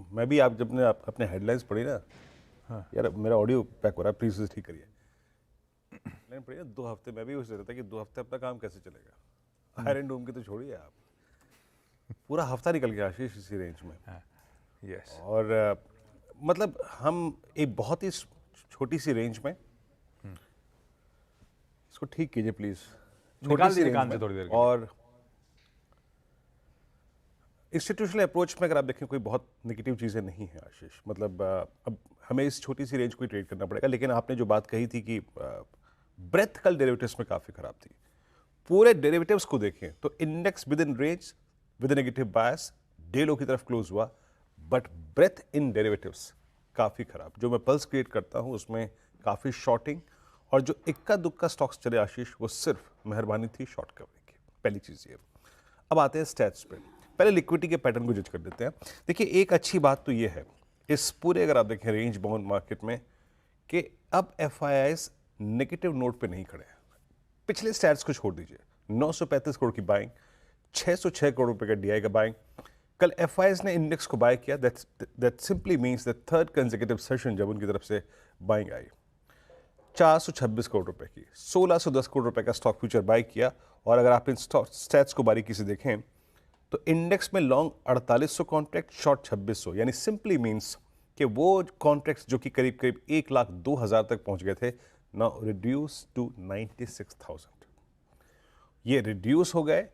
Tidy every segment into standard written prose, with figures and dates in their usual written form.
मैं भी आप जब ने अपने हेडलाइंस पढ़ी ना, हाँ। यार मेरा ऑडियो पैक हो रहा है, प्लीज उसे ठीक करिए। हेडलाइन पढ़ी ना 2 हफ्ते, मैं भी उसे रहा था कि 2 हफ्ते अपना काम कैसे चलेगा। आयरन डोम की तो छोड़िए आप, पूरा हफ्ता निकल गया आशीष इसी रेंज में। यस। और मतलब हम एक बहुत ही छोटी सी रेंज में, इसको ठीक कीजिए प्लीज, छोटी निकाल सी दीजिए रेंज कान से में। थोड़ी देर के लिए। और इंस्टीट्यूशनल अप्रोच में अगर आप देखें कोई बहुत नेगेटिव चीज़ें नहीं है आशीष। मतलब अब हमें इस छोटी सी रेंज को ही ट्रेड करना पड़ेगा। लेकिन आपने जो बात कही थी कि ब्रेथ कल डेरिवेटिव्स में काफ़ी खराब थी, पूरे डेरिवेटिव्स को देखें तो index with in range with negative bias day लो की तरफ क्लोज हुआ, बट ब्रेथ इन डेरिवेटिव्स काफ़ी खराब। जो मैं पल्स क्रिएट करता हूं उसमें काफ़ी शॉर्टिंग, और जो इक्का दुक्का स्टॉक्स चले आशीष वो सिर्फ मेहरबानी थी शॉर्ट कवरिंग की। पहली चीज़ ये। अब आते हैं स्टैट्स पे। पहले लिक्विडिटी के पैटर्न को जज कर देते हैं। देखिए एक अच्छी बात तो ये है इस पूरे, अगर आप देखें रेंज बाउंड मार्केट में, कि अब एफआईआईज नेगेटिव नोट पे नहीं खड़े हैं। पिछले स्टैट्स को छोड़ दीजिए, 935 करोड़ की बाइंग, 606 करोड़ रुपए का डीआई का बाइंग। कल एफआईआईज ने इंडेक्स को बाय किया, that simply means the third consecutive session जब उनकी तरफ से बाइंग आई। 426 करोड़ रुपए की 1610 करोड़ रुपए का स्टॉक फ्यूचर बाय किया। और अगर आप इन स्टैट्स को बारीकी से देखें तो इंडेक्स में लॉन्ग 4800 कॉन्ट्रैक्ट, शॉर्ट 2600, यानी सिंपली मींस कि वो कॉन्ट्रैक्ट्स जो कि करीब करीब 1,02,000 तक पहुंच गए थे, नाउ रिड्यूस टू 96,000। ये रिड्यूस हो गए।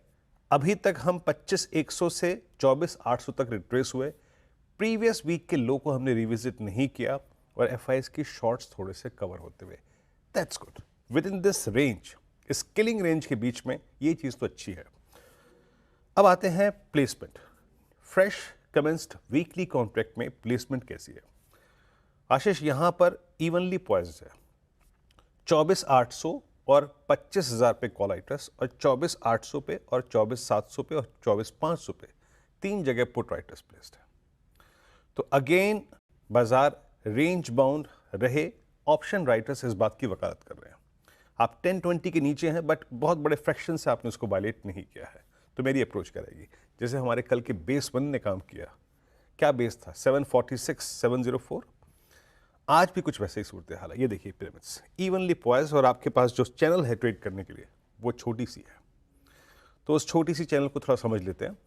अभी तक हम 25,100 से 24,800 तक रिट्रेस हुए। प्रीवियस वीक के लो को हमने रिविजिट नहीं किया, और एफआईएस की शॉर्ट्स थोड़े से कवर होते हुए, that's good. With in this range, इस किलिंग रेंज के बीच में ये चीज तो अच्छी है। अब आते हैं placement. Fresh commenced weekly contract में प्लेसमेंट कैसी है आशीष? यहां पर इवनली पॉइज्ड है। 24,800 और 25,000 पे कॉल राइटर्स, और 24,800 पे और 24,700 पे और 24,500 पे 3 जगह पुट राइटर्स प्लेस्ड है। तो अगेन बाजार रेंज बाउंड रहे, ऑप्शन राइटर्स इस बात की वकालत कर रहे हैं। आप 1020 के नीचे हैं, बट बहुत बड़े फ्रैक्शन से आपने उसको वायलेट नहीं किया है। तो मेरी अप्रोच क्या रहेगी? जैसे हमारे कल के बेस 1 ने काम किया, क्या बेस था? 746, 704। आज भी कुछ वैसे ही सूरत हाल है। ये देखिए पिरामिड्स इवनली पॉइज, और आपके पास जो चैनल है ट्रेड करने के लिए वो छोटी सी है। तो उस छोटी सी चैनल को थोड़ा समझ लेते हैं।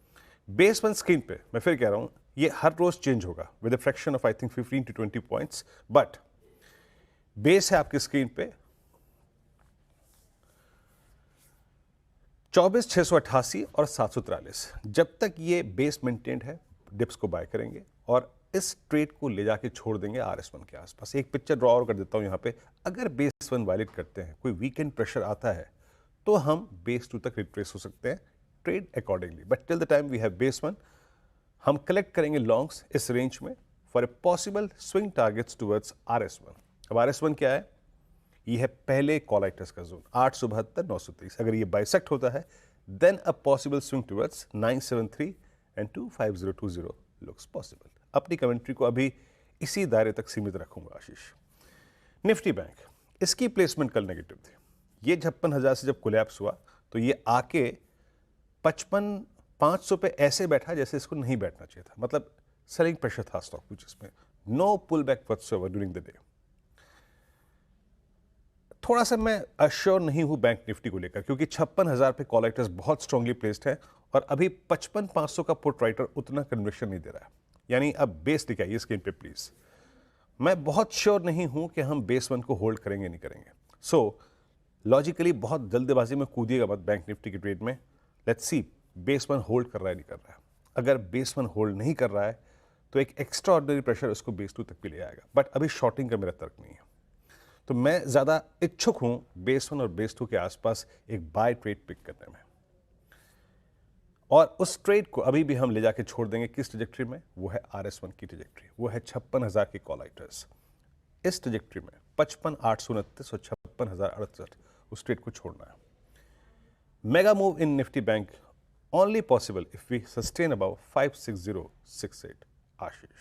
बेस 1 स्क्रीन पे मैं फिर कह रहा हूं ये हर रोज चेंज होगा with a fraction of I think 15 to 20 points, but base है आपकी स्क्रीन पे 24,688 और 743। जब तक ये बेस मेंटेन्ड है, डिप्स को बाय करेंगे और इस ट्रेड को ले जाके छोड़ देंगे RS1 के आसपास। एक पिक्चर ड्रॉ और कर देता हूं यहां पे। अगर बेस 1 वायलेट करते हैं, कोई वीकेंड प्रेशर आता है, तो हम बेस 2 तक रिट्रेस हो सकते हैं, trade accordingly. But till the time we have base 1, हम कलेक्ट करेंगे लॉन्ग्स इस रेंज में for a possible swing targets towards RS1। अब RS1 क्या है? ये है पहले कॉल राइटर्स का जोन, 872, 923। अगर ये बाइसेक्ट होता है, then a possible swing towards 973 and 25020 looks possible. अपनी कमेंट्री को अभी इसी दायरे तक सीमित रखूंगा आशीष। निफ्टी बैंक, इसकी प्लेसमेंट कल नेगेटिव थी। ये 56,000 से जब कोलैप्स हुआ तो ये आके 55,500 पे ऐसे बैठा जैसे इसको नहीं बैठना चाहिए था। मतलब सेलिंग प्रेशर था स्टॉक फ्यूचर्स में, no pull back whatsoever during the day. थोड़ा सा मैं अश्योर नहीं हूं बैंक निफ्टी को लेकर, क्योंकि 56,000 पे कॉल राइटर्स बहुत स्ट्रांगली प्लेस्ड है, और अभी 55,500 का पुट राइटर उतना कन्विक्शन नहीं दे रहा है। यानी अब बेस दिखाइए स्क्रीन पे प्लीज। मैं बहुत श्योर नहीं हूं कि हम बेस 1 को होल्ड करेंगे नहीं करेंगे। सो लॉजिकली बहुत जल्दबाजी में कूदिएगा मत बैंक निफ्टी की ट्रेड में। लेट्स सी बेस 1 होल्ड कर रहा है नहीं कर रहा है। अगर बेस 1 होल्ड नहीं कर रहा है तो एक एक्स्ट्रा ऑर्डिनरी प्रेशर उसको बेस 2 तक भी ले आएगा, बट अभी शॉर्टिंग का मेरा तर्क नहीं है। तो मैं ज़्यादा इच्छुक हूं बेस 1 और बेस 2 के आसपास एक बाय ट्रेड पिक करने में, और उस ट्रेड को अभी भी हम ले जाके छोड़ देंगे किस ट्रेजेक्ट्री में? वो है RS1 की ट्रेजेक्ट्री, वो है 56,000 के कॉल राइटर्स। इस ट्रेजेक्ट्री में 55,829 और 56,068 उस ट्रेड को छोड़ना है। Mega move in Nifty bank only possible if we sustain above 56068 Ashish.